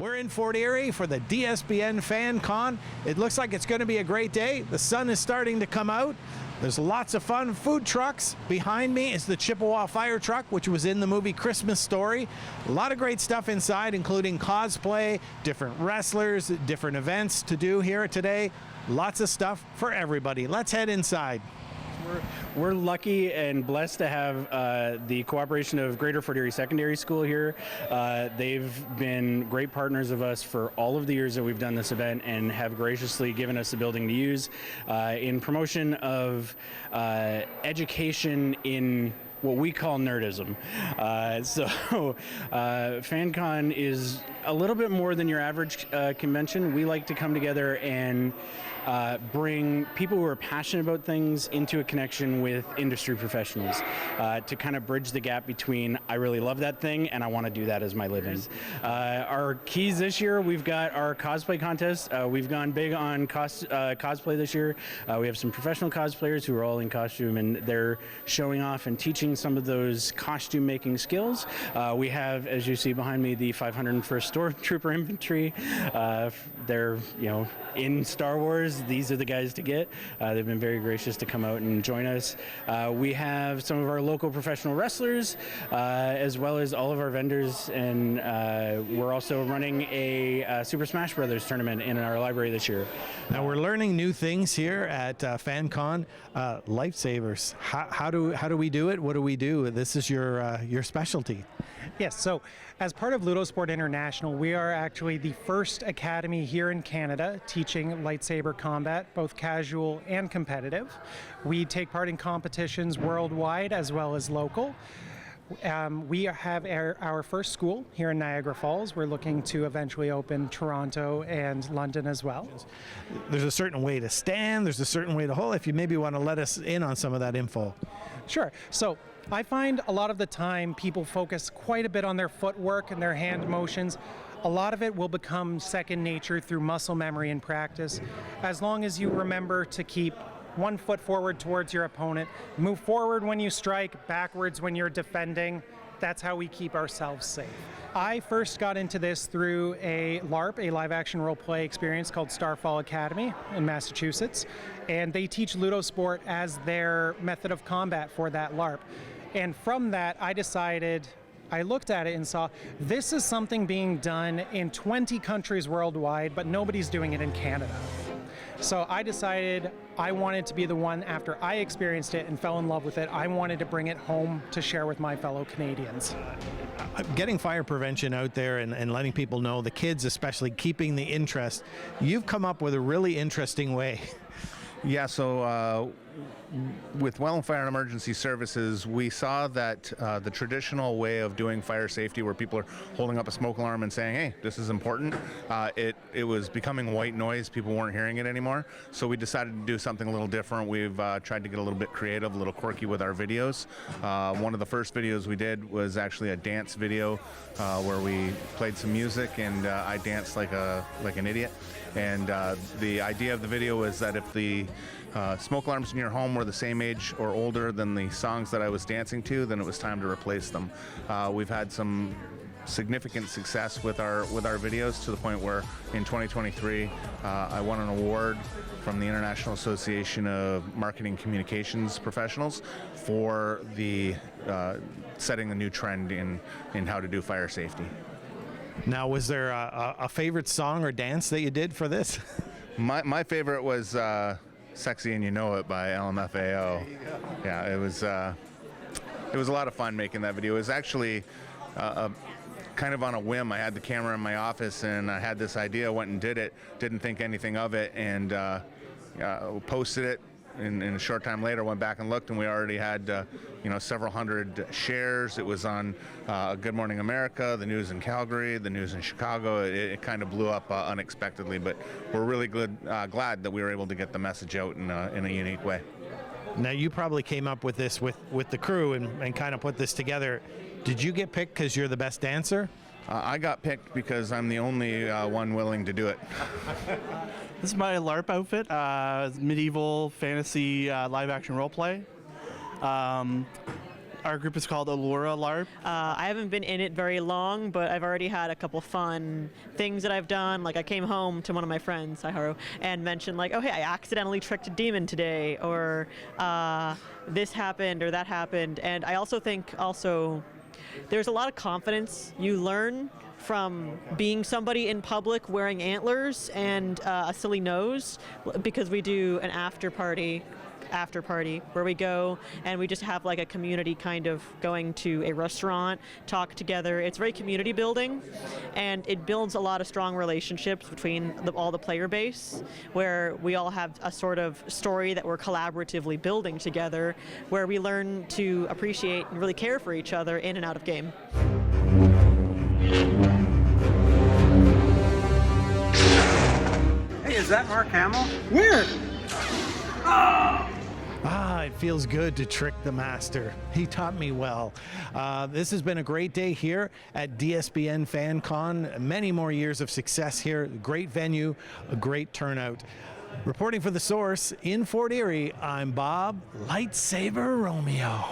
We're in Fort Erie for the DSBN FanCon. It looks like it's going to be a great day. The sun is starting to come out. There's lots of fun food trucks. Behind me is the Chippewa fire truck, which was in the movie Christmas Story. A lot of great stuff inside, including cosplay, different wrestlers, different events to do here today. Lots of stuff for everybody. Let's head inside. We're lucky and blessed to have the cooperation of Greater Fort Erie Secondary School here. They've been great partners of us for all of the years that we've done this event and have graciously given us the building to use in promotion of education in what we call nerdism. FanCon is a little bit more than your average convention. We like to come together and bring people who are passionate about things into a connection with industry professionals to kind of bridge the gap between I really love that thing and I want to do that as my living. Our keys this year, we've got our cosplay contest. We've gone big on cosplay this year. We have some professional cosplayers who are all in costume and they're showing off and teaching some of those costume making skills. We have, as you see behind me, the 501st Stormtrooper infantry. They're, in Star Wars. These are the guys to get. They've been very gracious to come out and join us. We have some of our local professional wrestlers, as well as all of our vendors, and we're also running a Super Smash Brothers tournament in our library this year. Now we're learning new things here at FanCon. Lifesavers. How do we do it? What do we do? This is your specialty. Yes, so as part of Ludosport International, we are actually the first academy here in Canada teaching lightsaber combat, both casual and competitive. We take part in competitions worldwide as well as local. We have our first school here in Niagara Falls. We're looking to eventually open Toronto and London as well. There's a certain way to stand, there's a certain way to hold. If you maybe want to let us in on some of that info. Sure. So I find a lot of the time people focus quite a bit on their footwork and their hand motions. A lot of it will become second nature through muscle memory and practice. As long as you remember to keep one foot forward towards your opponent, move forward when you strike, backwards when you're defending. That's how we keep ourselves safe. I first got into this through a LARP, a live action role play experience called Starfall Academy in Massachusetts. And they teach Ludosport as their method of combat for that LARP. And from that, I looked at it and saw this is something being done in 20 countries worldwide, but nobody's doing it in Canada. So I decided I wanted to be the one, after I experienced it and fell in love with it, I wanted to bring it home to share with my fellow Canadians. Getting fire prevention out there and letting people know, the kids especially, keeping the interest, you've come up with a really interesting way. Yeah, so with Well Fire and Emergency Services, we saw that the traditional way of doing fire safety, where people are holding up a smoke alarm and saying, hey, this is important, it was becoming white noise. People weren't hearing it anymore. So we decided to do something a little different. We've tried to get a little bit creative, a little quirky with our videos. One of the first videos we did was actually a dance video where we played some music and I danced like an idiot. And the idea of the video was that if the smoke alarms in your home were the same age or older than the songs that I was dancing to, then it was time to replace them. We've had some significant success with our videos, to the point where in 2023 I won an award from the International Association of Marketing Communications Professionals for the setting a new trend in how to do fire safety. Now, was there a favorite song or dance that you did for this? My favorite was Sexy and You Know It by LMFAO. Yeah, it was a lot of fun making that video. It was actually kind of on a whim. I had the camera in my office and I had this idea, went and did it, didn't think anything of it, and posted it. And a short time later, went back and looked, and we already had several hundred shares. It was on Good Morning America, the news in Calgary, the news in Chicago. It kind of blew up unexpectedly, but we're really glad that we were able to get the message out in a unique way. Now, you probably came up with this with the crew and kind of put this together. Did you get picked because you're the best dancer? I got picked because I'm the only one willing to do it. This is my LARP outfit, medieval fantasy live action role play. Our group is called Allura LARP. I haven't been in it very long, but I've already had a couple fun things that I've done. Like I came home to one of my friends, hi Haru, and mentioned like, oh hey, I accidentally tricked a demon today, or this happened or that happened. And I also think there's a lot of confidence you learn from being somebody in public wearing antlers and a silly nose, because we do an after party where we go and we just have like a community kind of going to a restaurant, talk together. It's very community building, and it builds a lot of strong relationships between all the player base, where we all have a sort of story that we're collaboratively building together, where we learn to appreciate and really care for each other in and out of game. Hey, is that Mark Hamill? Where? It feels good to trick the master. He taught me well. This has been a great day here at DSBN FanCon. Many more years of success here. Great venue, a great turnout. Reporting for The Source in Fort Erie, I'm Bob Lightsaber Romeo.